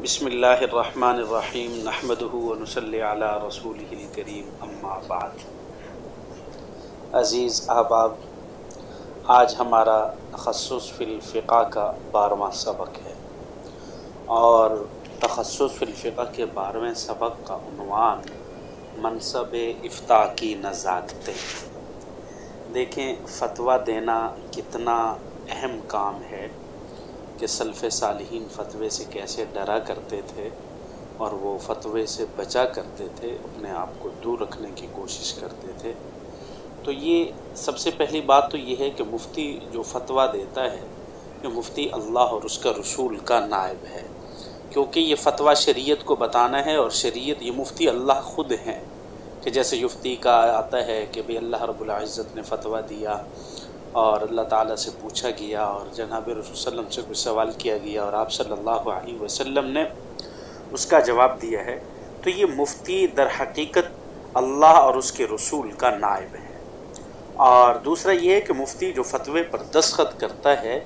बिस्मिल्लाहिर्रहमानिर्रहीम नहमदुहु व नुसल्ली अला रसूलिहिल करीम अम्मा बाद। अज़ीज़ अहबाब, आज हमारा तख़स्सुस फ़िल फ़िक़्ह का 12वां सबक है और तख़स्सुस फ़िल फ़िक़्ह के 12वें सबक का उन्वान मनसब इफ्ता की नज़ाकतें। देखें फ़तवा देना कितना अहम काम है कि सल्फ़ सालिहीन फ़तवे से कैसे डरा करते थे और वो फ़तवे से बचा करते थे, अपने आप को दूर रखने की कोशिश करते थे। तो ये सबसे पहली बात तो ये है कि मुफ्ती जो फ़तवा देता है कि मुफ्ती अल्लाह और उसका रसूल का नायब है, क्योंकि ये फ़तवा शरीयत को बताना है और शरीयत ये मुफ्ती अल्लाह ख़ुद हैं। कि जैसे युफ्ती का आता है कि भाई अल्लाह रब्बुल इज़्ज़त ने फ़तवा दिया और अल्लाह ताला से पूछा गया और जनाब रसूल सल्लल्लाहु अलैहि वसल्लम से कुछ सवाल किया गया और आप सल्लल्लाहु अलैहि वसल्लम ने उसका जवाब दिया है। तो ये मुफ्ती दर हकीकत अल्लाह और उसके रसूल का नायब है। और दूसरा ये है कि मुफ्ती जो फ़तवे पर दस्तखत करता है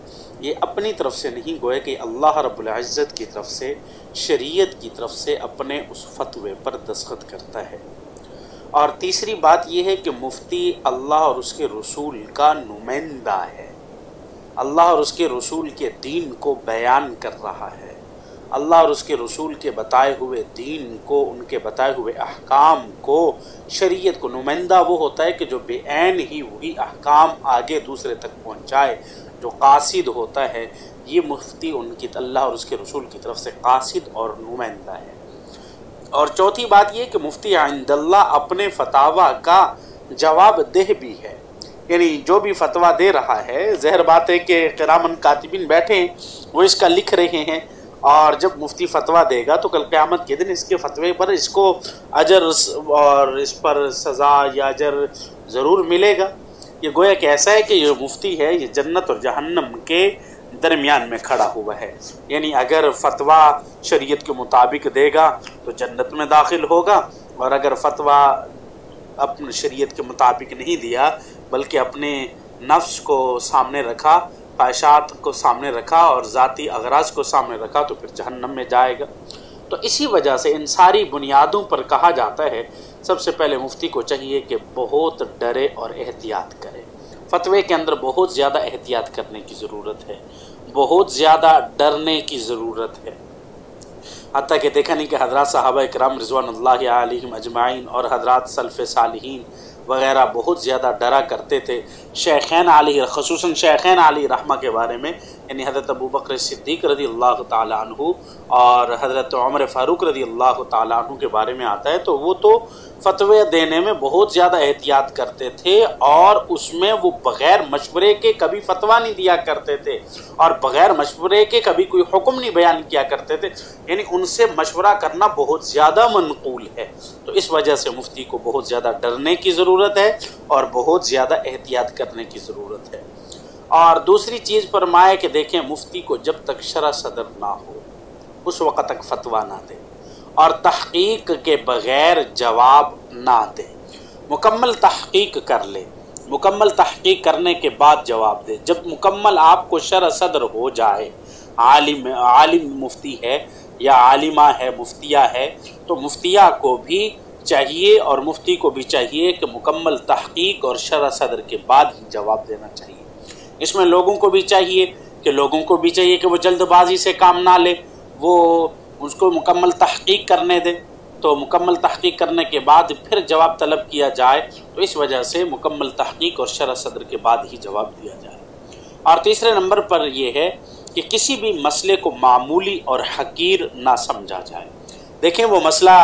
ये अपनी तरफ से नहीं, गोया कि अल्लाह रब्बुल इज़्ज़त की तरफ से, शरीयत की तरफ से अपने उस फ़तवे पर दस्तखत करता है। और तीसरी बात यह है कि मुफ्ती अल्लाह और उसके रसूल का नुमाइंदा है, अल्लाह और उसके रसूल के दीन को बयान कर रहा है, अल्लाह और उसके रसूल के बताए हुए दीन को, उनके बताए हुए अहकाम को, शरीयत को। नुमाइंदा वो होता है कि जो बेऐन ही वही अहकाम आगे दूसरे तक पहुँचाए, जो कासिद होता है। ये मुफ्ती उनकी अल्लाह और उसके रसूल की तरफ से कासिद और नुमाइंदा है। और चौथी बात यह कि मुफ्ती इंदल्लाह अपने फतावा का जवाब देह भी है, यानी जो भी फतवा दे रहा है, ज़ाहिर बात है कि किरामन कातिबिन बैठे हैं, वो इसका लिख रहे हैं और जब मुफ्ती फतवा देगा तो कल क़यामत के दिन इसके फतवे पर इसको अजर और इस पर सज़ा या अजर ज़रूर मिलेगा। ये गोया कि ऐसा है कि ये मुफ्ती है, ये जन्नत और जहन्नम के दरमियान में खड़ा हुआ है। यानी अगर फतवा शरीयत के मुताबिक देगा तो जन्नत में दाखिल होगा, और अगर फतवा अपने शरीयत के मुताबिक नहीं दिया बल्कि अपने नफ्स को सामने रखा, ख्वाहिशात को सामने रखा और ज़ाती अगराज को सामने रखा, तो फिर जहन्नम में जाएगा। तो इसी वजह से इन सारी बुनियादों पर कहा जाता है सबसे पहले मुफ्ती को चाहिए कि बहुत डरे और एहतियात करे। फ़तवे के अंदर बहुत ज़्यादा एहतियात करने की ज़रूरत है, बहुत ज़्यादा डरने की ज़रूरत है। हत्ता कि देखा नहीं कि हज़रात सहाबा इकराम रिज़वानुल्लाहि अलैहिम अजमाइन और हज़रात सल्फ़ सालिहीन वग़ैरह बहुत ज़्यादा डरा करते थे। शेखैन अली, ख़ुसूसन शेखैन अली रहमा के बारे में, यानी हज़रत अबू बकर सिद्दीक़ रज़ी अल्लाह ताला अन्हु और हज़रत उमर फ़ारूक रज़ी अल्लाह ताला अन्हु के बारे में आता है। तो वो तो फ़तवे देने में बहुत ज़्यादा एहतियात करते थे और उसमें वो बग़ैर मशवरे के कभी फ़तवा नहीं दिया करते थे और बग़ैर मशवरे के कभी कोई हुक्म नहीं बयान किया करते थे। यानी उनसे मशवरा करना बहुत ज़्यादा मनक़ूल है। तो इस वजह से मुफ्ती को बहुत ज़्यादा डरने की ज़रूरत है और बहुत ज़्यादा एहतियात करने की ज़रूरत है। और दूसरी चीज़ फरमाया कि देखें मुफ्ती को जब तक शरअ सदर ना हो उस वक़्त तक फ़तवा ना दे और तहक़ीक़ के बग़ैर जवाब ना दे। मुकम्मल तहक़ीक़ कर ले, मुकम्मल तहक़ीक़ करने के बाद जवाब दे। जब मुकम्मल आपको शरअ सदर हो जाए, आलिम मुफ्ती है या आलिमा है, मुफ्तिया है, तो मुफ्तिया को भी चाहिए और मुफ्ती को भी चाहिए कि मुकम्मल तहक़ीक़ और शरअ सदर के बाद ही जवाब देना चाहिए। इसमें लोगों को भी चाहिए कि वो जल्दबाजी से काम ना ले, वो उसको मुकम्मल तहक़ीक़ करने दे, तो मुकम्मल तहक़ीक़ करने के बाद फिर जवाब तलब किया जाए। तो इस वजह से मुकम्मल तहक़ीक़ और शरअ सदर के बाद ही जवाब दिया जाए। और तीसरे नंबर पर यह है कि किसी भी मसले को मामूली और हकीर ना समझा जाए। देखें वो मसला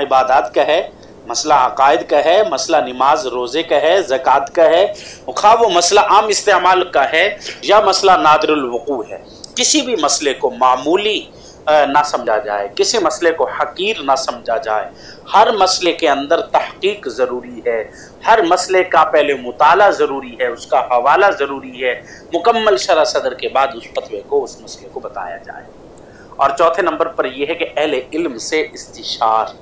इबादत का है, मसला अकायद का है, मसला नमाज रोज़े का है, ज़कात का है, खा वो मसला आम इस्तेमाल का है या मसला नादिरुल वक़ू है, किसी भी मसले को मामूली ना समझा जाए, किसी मसले को हकीर ना समझा जाए। हर मसले के अंदर तहक़ीक़ ज़रूरी है, हर मसले का पहले मुताला ज़रूरी है, उसका हवाला ज़रूरी है, मुकम्मल शरअ सदर के बाद उस फतवे को, उस मसले को बताया जाए। और चौथे नंबर पर यह है कि अहले इल्म से इस्तिशार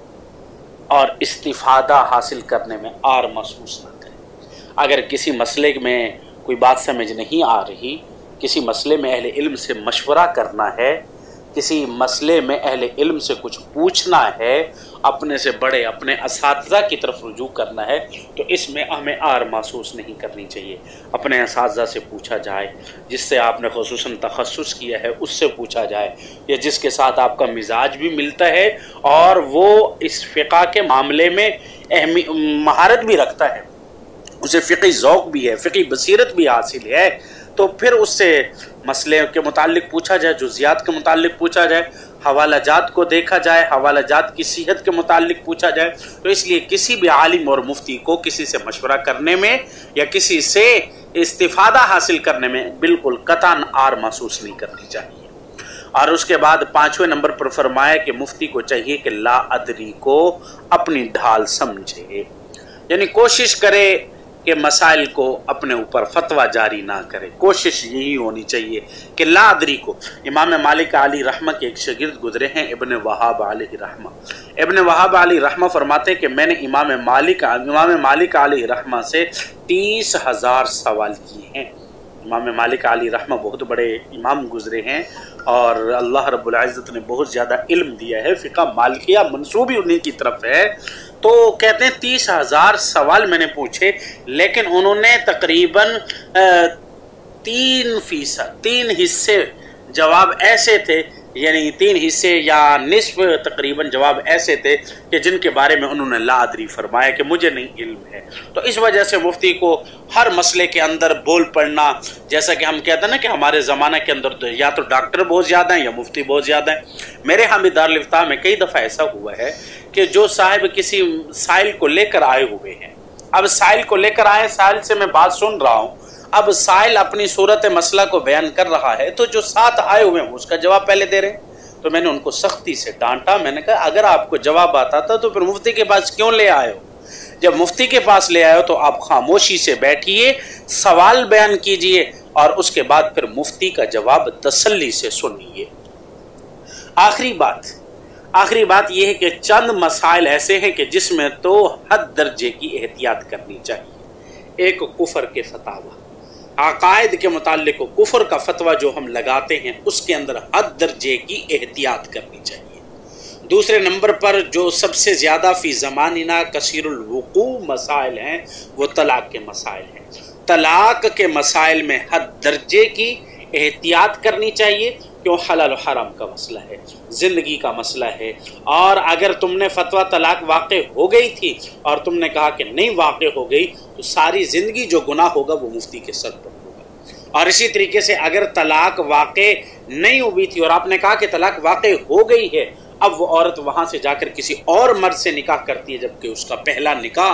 और इस्तिफ़ादा हासिल करने में आर महसूस न करें। अगर किसी मसले में कोई बात समझ नहीं आ रही, किसी मसले में अहले इल्म से मशवरा करना है کسی مسئلے میں اہل علم سے کچھ پوچھنا ہے، اپنے سے بڑے اپنے اساتذہ کی طرف رجوع کرنا ہے، تو اس میں ہمیں آر محسوس نہیں کرنی چاہیے۔ اپنے اساتذہ سے پوچھا جائے، جس سے آپ نے خصوصاً تخصص کیا ہے اس سے پوچھا جائے، یا جس کے ساتھ آپ کا مزاج بھی ملتا ہے اور وہ اس فقہ کے معاملے میں مہارت بھی رکھتا ہے، اسے فقہی ذوق بھی ہے، فقہی بصیرت بھی حاصل ہے، تو پھر اس سے مسئلے کے متعلق پوچھا جائے، جزیات کے متعلق پوچھا جائے، حوالہ جات کو دیکھا جائے، حوالہ جات کی صحت کے متعلق پوچھا جائے۔ تو اس لیے کسی بھی عالم اور مفتی کو کسی سے مشورہ کرنے میں یا کسی سے استفادہ حاصل کرنے میں بالکل قطعاً آر محسوس نہیں کرنی چاہیے۔ اور اس کے بعد 5ویں نمبر پر فرمایا کہ مفتی کو چاہیے کہ لا ادری کو اپنی ڈھال سمجھے، یعنی کوشش کرے کہ مسائل کو اپنے اوپر فتویٰ جاری نہ کرے۔ کوشش یہی ہونی چاہیے کہ لا ادری کو۔ امام مالک علیہ رحمہ کے ایک شاگرد گزرے ہیں، ابن وہاب علیہ رحمہ۔ ابن وہاب علیہ رحمہ فرماتے ہیں کہ میں نے امام مالک علیہ رحمہ سے 30,000 سوال کیے ہیں۔ امام مالک علیہ رحمہ بہت بڑے امام گزرے ہیں اور اللہ رب العزت نے بہت زیادہ علم دیا ہے، فقہ مالکیہ منسوبی انہیں کی طرف ہے۔ تو کہتے ہیں 30,000 سوال میں نے پوچھے، لیکن انہوں نے تقریباً 3 حصے جواب ایسے تھے، یعنی 3 حصے یا نصف تقریباً جواب ایسے تھے کہ جن کے بارے میں انہوں نے لا ادری فرمایا کہ مجھے نہیں علم ہے۔ تو اس وجہ سے مفتی کو ہر مسئلے کے اندر بول پڑنا، جیسا کہ ہم کہتے ہیں نا کہ ہمارے زمانہ کے اندر تو یا تو ڈاکٹر بہت زیادہ ہیں یا مفتی بہت زیادہ ہیں۔ میرے ہاں بھی دارالفتاح میں کئی دفعہ ایسا ہوا ہے کہ جو صاحب کسی سائل کو لے کر آئے ہوئے ہیں، اب سائل کو لے کر آئے، سائل سے میں بات سن رہا ہوں، اب سائل اپنی صورت مسئلہ کو بیان کر رہا ہے، تو جو ساتھ آئے ہوئے ہیں اس کا جواب پہلے دے رہے ہیں۔ تو میں نے ان کو سختی سے ڈانٹا، میں نے کہا اگر آپ کو جواب آتا تھا تو پھر مفتی کے پاس کیوں لے آئے ہو؟ جب مفتی کے پاس لے آئے ہو تو آپ خاموشی سے بیٹھیے، سوال بیان کیجئے اور اس کے بعد پھر مفتی کا جواب تسلی سے سنیے۔ آخری بات یہ ہے کہ چند مسائل ایسے ہیں کہ جس میں تو حد درجے کی احتیاط کرنی چاہیے۔ ایک کفر کے فتاوی، عقائد کے متعلق کفر کا فتویٰ جو ہم لگاتے ہیں اس کے اندر حد درجے کی احتیاط کرنی چاہیے۔ دوسرے نمبر پر جو سب سے زیادہ فی زماننا کثیر الوقوع مسائل ہیں وہ طلاق کے مسائل ہیں۔ طلاق کے مسائل میں حد درجے کی احتیاط کرنی چاہیے، کیوں؟ حلال و حرام کا مسئلہ ہے، زندگی کا مسئلہ ہے، اور اگر تم نے فتویٰ طلاق واقع ہو گئی تھی اور تم نے کہا کہ نہیں واقع ہو گئی تو ساری زندگی جو گناہ ہوگا وہ مفتی کے سر پر ہوگا۔ اور اسی طریقے سے اگر طلاق واقع نہیں ہوئی تھی اور آپ نے کہا کہ طلاق واقع ہو گئی ہے، اب وہ عورت وہاں سے جا کر کسی اور مرد سے نکاح کرتی ہے جبکہ اس کا پہلا نکاح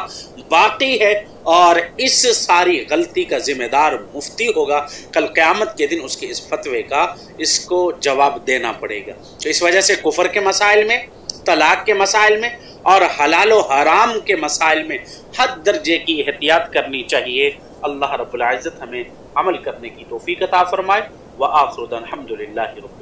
باقی ہے، اور اس ساری غلطی کا ذمہ دار مفتی ہوگا۔ کل قیامت کے دن اس کے اس فتوے کا اس کو جواب دینا پڑے گا۔ تو اس وجہ سے کفر کے مسائل میں، طلاق کے مسائل میں اور حلال و حرام کے مسائل میں حد درجے کی احتیاط کرنی چاہیے۔ اللہ رب العزت ہمیں عمل کرنے کی توفیق عطا فرمائے۔ وآخر دعوانا الحمدللہ رب